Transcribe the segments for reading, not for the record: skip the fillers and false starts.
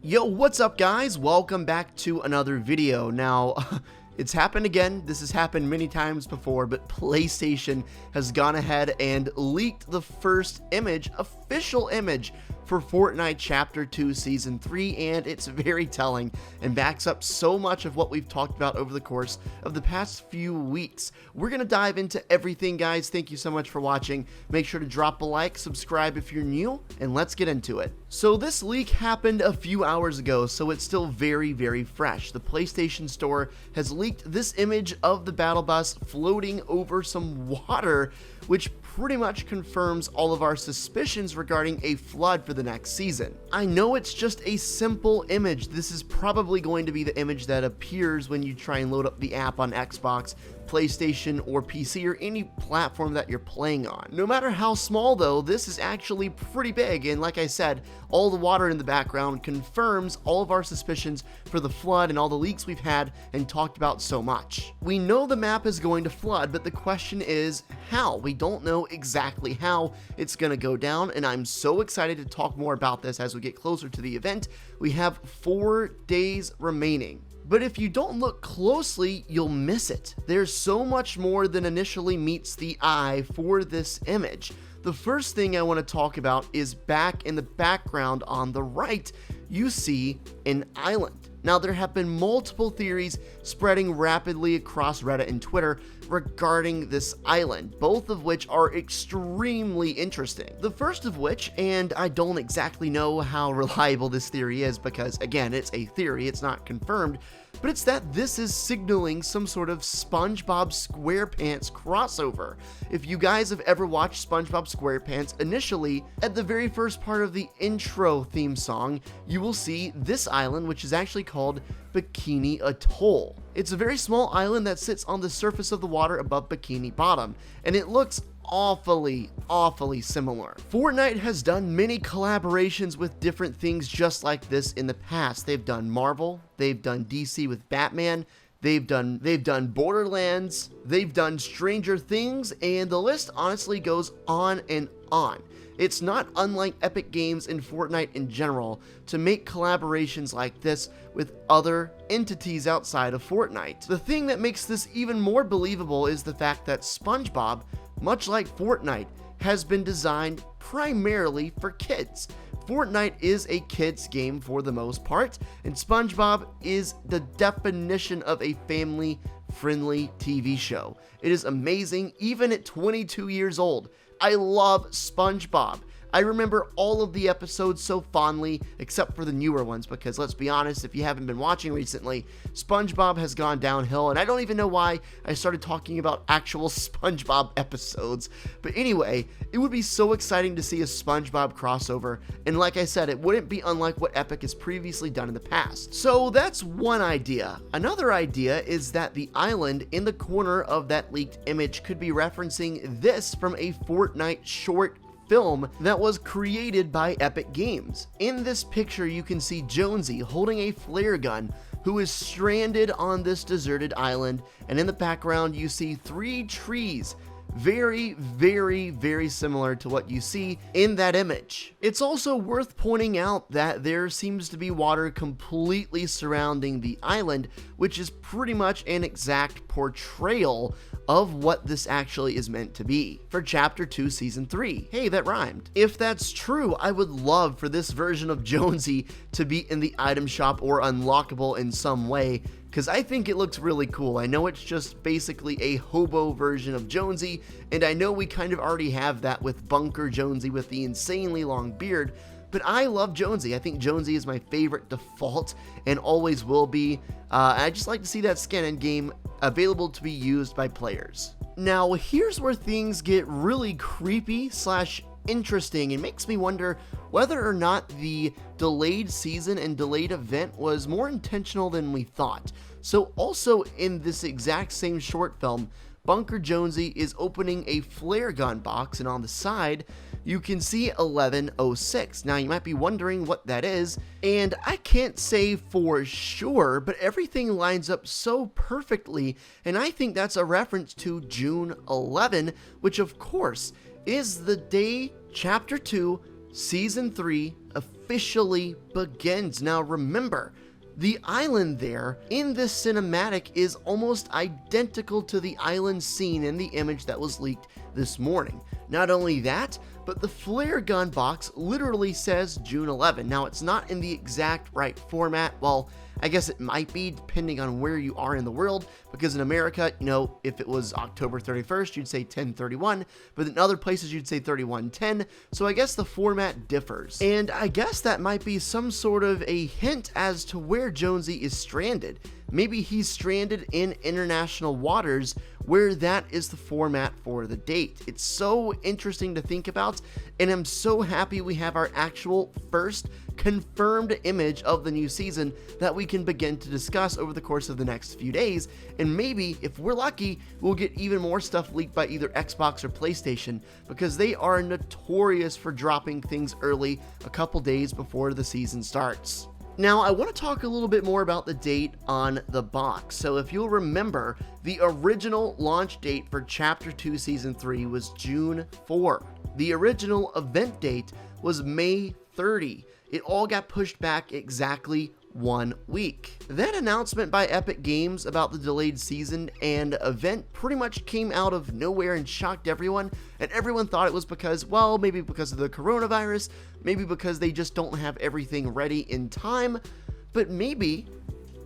Yo, what's up guys? Welcome back to another video. Now, it's happened again. This has happened many times before, but PlayStation has gone ahead and leaked the first image, official image, for Fortnite Chapter 2 Season 3, and it's very telling and backs up so much of what we've talked about over the course of the past few weeks. We're going to dive into everything, guys. Thank you so much for watching. Make sure to drop a like, subscribe if you're new, and let's get into it. So this leak happened a few hours ago, so it's still very, very fresh. The PlayStation Store has leaked this image of the battle bus floating over some water, which pretty much confirms all of our suspicions regarding a flood for the next season. I know it's just a simple image. This is probably going to be the image that appears when you try and load up the app on Xbox, PlayStation, or PC, or any platform that you're playing on. No matter how small though, this is actually pretty big, and like I said, all the water in the background confirms all of our suspicions for the flood and all the leaks we've had and talked about so much. We know the map is going to flood, but the question is how? We don't know exactly how it's gonna go down, and I'm so excited to talk more about this as we get closer to the event. We have 4 days remaining. But if you don't look closely, you'll miss it. There's so much more than initially meets the eye for this image. The first thing I want to talk about is back in the background on the right, you see an island. Now, there have been multiple theories spreading rapidly across Reddit and Twitter regarding this island, both of which are extremely interesting. The first of which, and I don't exactly know how reliable this theory is because, again, it's a theory, it's not confirmed, but it's that this is signaling some sort of SpongeBob SquarePants crossover. If you guys have ever watched SpongeBob SquarePants, initially, at the very first part of the intro theme song, you will see this island, which is actually called Bikini Atoll. It's a very small island that sits on the surface of the water above Bikini Bottom, and it looks awfully similar. Fortnite has done many collaborations with different things just like this in the past. They've done Marvel, they've done DC with Batman, they've done Borderlands, they've done Stranger Things, and the list honestly goes on and on. It's not unlike Epic Games and Fortnite in general to make collaborations like this with other entities outside of Fortnite. The thing that makes this even more believable is the fact that SpongeBob, much like Fortnite, has been designed primarily for kids. Fortnite is a kids game for the most part, and SpongeBob is the definition of a family-friendly TV show. It is amazing, even at 22 years old. I love SpongeBob. I remember all of the episodes so fondly, except for the newer ones, because let's be honest, if you haven't been watching recently, SpongeBob has gone downhill, and I don't even know why I started talking about actual SpongeBob episodes. But anyway, it would be so exciting to see a SpongeBob crossover, and like I said, it wouldn't be unlike what Epic has previously done in the past. So that's one idea. Another idea is that the island in the corner of that leaked image could be referencing this from a Fortnite short film that was created by Epic Games. In this picture, you can see Jonesy holding a flare gun who is stranded on this deserted island, and in the background you see 3 trees, very similar to what you see in that image. It's also worth pointing out that there seems to be water completely surrounding the island, which is pretty much an exact portrayal of what this actually is meant to be for Chapter 2 Season 3. Hey, that rhymed. If that's true, I would love for this version of Jonesy to be in the item shop or unlockable in some way, because I think it looks really cool. I know it's just basically a hobo version of Jonesy, and I know we kind of already have that with Bunker Jonesy with the insanely long beard, but I love Jonesy. I think Jonesy is my favorite default and always will be. I just like to see that skin in game available to be used by players. Now, here's where things get really creepy / interesting and makes me wonder whether or not the delayed season and delayed event was more intentional than we thought. So also in this exact same short film, Bunker Jonesy is opening a flare gun box, and on the side you can see 1106. Now you might be wondering what that is, and I can't say for sure, but everything lines up so perfectly, and I think that's a reference to June 11, which of course is the day Chapter 2, Season 3 officially begins. Now remember, the island there in this cinematic is almost identical to the island scene in the image that was leaked this morning. Not only that, but the flare gun box literally says June 11. Now it's not in the exact right format. Well, I guess it might be depending on where you are in the world, because in America, you know, if it was October 31st, you'd say 10/31, but in other places you'd say 31/10, so I guess the format differs. And I guess that might be some sort of a hint as to where Jonesy is stranded. Maybe he's stranded in international waters where that is the format for the date. It's so interesting to think about, and I'm so happy we have our actual first confirmed image of the new season that we can begin to discuss over the course of the next few days, and maybe, if we're lucky, we'll get even more stuff leaked by either Xbox or PlayStation, because they are notorious for dropping things early a couple days before the season starts. Now, I want to talk a little bit more about the date on the box. So if you'll remember, the original launch date for Chapter 2 Season 3 was June 4. The original event date was May 30. It all got pushed back exactly 1 week. That announcement by Epic Games about the delayed season and event pretty much came out of nowhere and shocked everyone, and everyone thought it was because, well, maybe because of the coronavirus, maybe because they just don't have everything ready in time, but maybe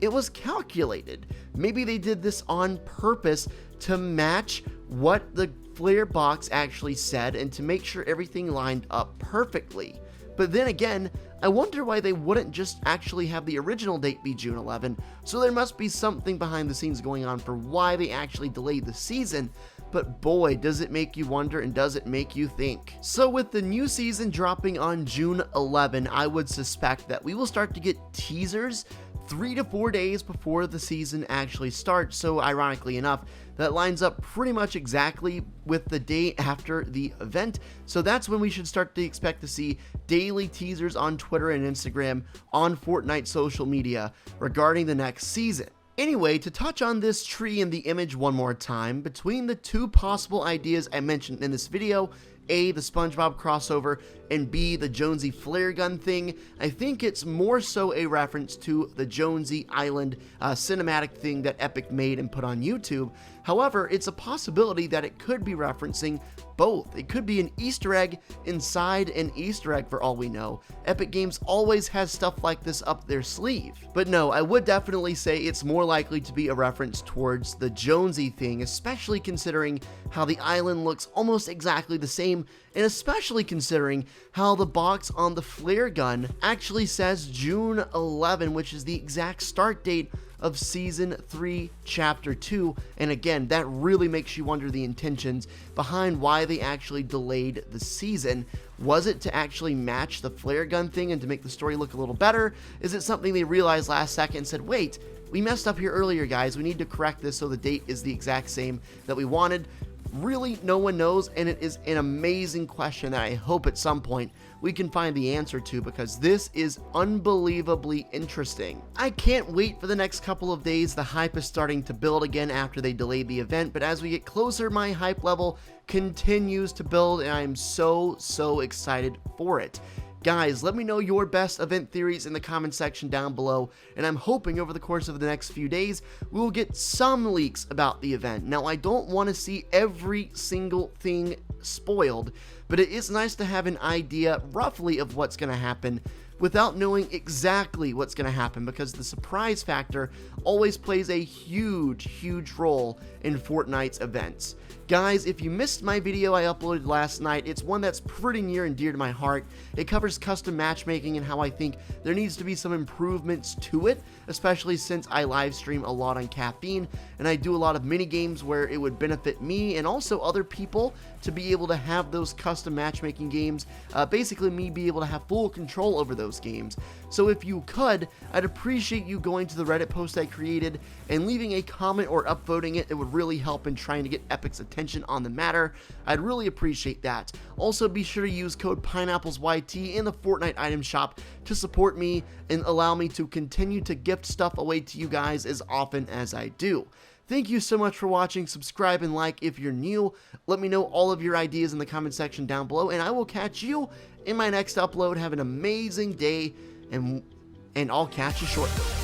it was calculated. Maybe they did this on purpose to match what the flare box actually said and to make sure everything lined up perfectly. But then again, I wonder why they wouldn't just actually have the original date be June 11, so there must be something behind the scenes going on for why they actually delayed the season, but boy, does it make you wonder and does it make you think. So with the new season dropping on June 11, I would suspect that we will start to get teasers 3 to 4 days before the season actually starts, so ironically enough, that lines up pretty much exactly with the day after the event, so that's when we should start to expect to see daily teasers on Twitter and Instagram on Fortnite social media regarding the next season. Anyway, to touch on this tree in the image one more time, between the two possible ideas I mentioned in this video, A, the SpongeBob crossover, and B, the Jonesy flare gun thing, I think it's more so a reference to the Jonesy Island cinematic thing that Epic made and put on YouTube. However, it's a possibility that it could be referencing both. It could be an Easter egg inside an Easter egg for all we know. Epic Games always has stuff like this up their sleeve. But no, I would definitely say it's more likely to be a reference towards the Jonesy thing, especially considering how the island looks almost exactly the same, and especially considering how the box on the flare gun actually says June 11, which is the exact start date of Season 3, Chapter 2, and again, that really makes you wonder the intentions behind why they actually delayed the season. Was it to actually match the flare gun thing and to make the story look a little better? Is it something they realized last second and said, wait, we messed up here earlier, guys, we need to correct this so the date is the exact same that we wanted? Really, no one knows, and it is an amazing question that I hope at some point we can find the answer to, because this is unbelievably interesting. I can't wait for the next couple of days. The hype is starting to build again after they delayed the event, but as we get closer, my hype level continues to build, and I am so excited for it. Guys, let me know your best event theories in the comment section down below, and I'm hoping over the course of the next few days, we will get some leaks about the event. Now, I don't want to see every single thing spoiled, but it is nice to have an idea roughly of what's going to happen without knowing exactly what's going to happen, because the surprise factor always plays a huge role in Fortnite's events. Guys, if you missed my video I uploaded last night, it's one that's pretty near and dear to my heart. It covers custom matchmaking and how I think there needs to be some improvements to it, especially since I live stream a lot on Caffeine, and I do a lot of mini games where it would benefit me and also other people to be able to have those custom matchmaking games, basically me be able to have full control over those those games. So if you could, I'd appreciate you going to the Reddit post I created and leaving a comment or upvoting it. It would really help in trying to get Epic's attention on the matter. I'd really appreciate that. Also, be sure to use code PineapplezzYT in the Fortnite item shop to support me and allow me to continue to gift stuff away to you guys as often as I do. Thank you so much for watching. Subscribe and like if you're new. Let me know all of your ideas in the comment section down below, and I will catch you in my next upload. Have an amazing day, and I'll catch you shortly.